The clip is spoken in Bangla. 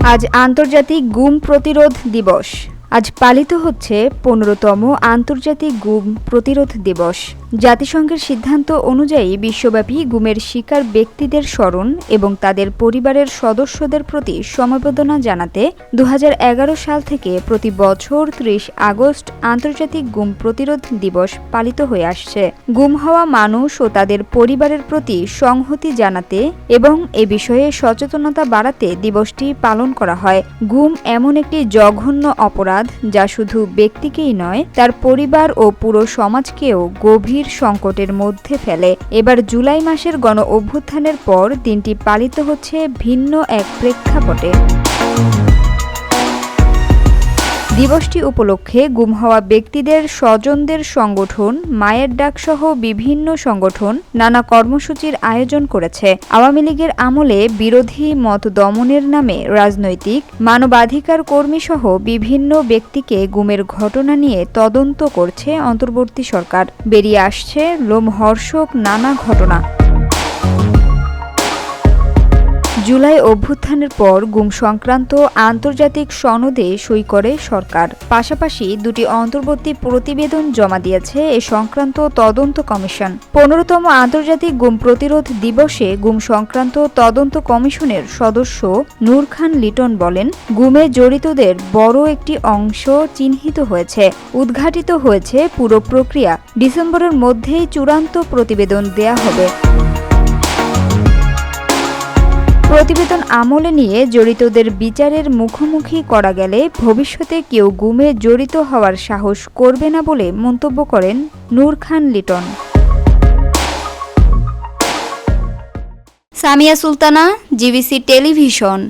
আজ আন্তর্জাতিক গুম প্রতিরোধ দিবস। আজ পালিত হচ্ছে ১৫তম আন্তর্জাতিক গুম প্রতিরোধ দিবস। জাতিসংঘের সিদ্ধান্ত অনুযায়ী বিশ্বব্যাপী গুমের শিকার ব্যক্তিদের স্মরণ এবং তাদের পরিবারের সদস্যদের প্রতি সমবেদনা জানাতে ২০১১ সাল থেকে প্রতি বছর ৩০ আগস্ট আন্তর্জাতিক গুম প্রতিরোধ দিবস পালিত হয়ে আসছে। গুম হওয়া মানুষ ও তাদের পরিবারের প্রতি সংহতি জানাতে এবং এ বিষয়ে সচেতনতা বাড়াতে দিবসটি পালন করা হয়। গুম এমন একটি জঘন্য অপরাধ যা শুধু ব্যক্তিকেই নয়, তার পরিবার ও পুরো সমাজকেও গভীর সংকটের মধ্যে ফেলে। এবার জুলাই মাসের গণ অভ্যুত্থানের পর দিনটি পালিত হচ্ছে ভিন্ন এক প্রেক্ষাপটে। দিবসটি উপলক্ষে গুম হওয়া ব্যক্তিদের স্বজনদের সংগঠন মায়ের ডাক সহ বিভিন্ন সংগঠন নানা কর্মসূচির আয়োজন করেছে। আওয়ামী লীগের আমলে বিরোধী মত দমনের নামে রাজনৈতিক, মানবাধিকার কর্মী সহ বিভিন্ন ব্যক্তিকে গুমের ঘটনা নিয়ে তদন্ত করছে অন্তর্বর্তী সরকার। বেরিয়ে আসছে লোমহর্ষক নানা ঘটনা। জুলাই অভ্যুত্থানের পর গুম সংক্রান্ত আন্তর্জাতিক সনদে সই করে সরকার। পাশাপাশি দুটি অন্তর্বর্তী প্রতিবেদন জমা দিয়েছে এ সংক্রান্ত তদন্ত কমিশন। ১৫তম আন্তর্জাতিক গুম প্রতিরোধ দিবসে গুম সংক্রান্ত তদন্ত কমিশনের সদস্য নূর খান লিটন বলেন, গুমে জড়িতদের বড় একটি অংশ চিহ্নিত হয়েছে, উদ্ঘাটিত হয়েছে পুরো প্রক্রিয়া। ডিসেম্বরের মধ্যেই চূড়ান্ত প্রতিবেদন দেয়া হবে। প্রতিবেদন আমলে নিয়ে জড়িতদের বিচারের মুখোমুখি করা গেলে ভবিষ্যতে কেউ গুমে জড়িত হওয়ার সাহস করবে না বলে মন্তব্য করেন নূর খান লিটন। Samia Sultana, GBC television.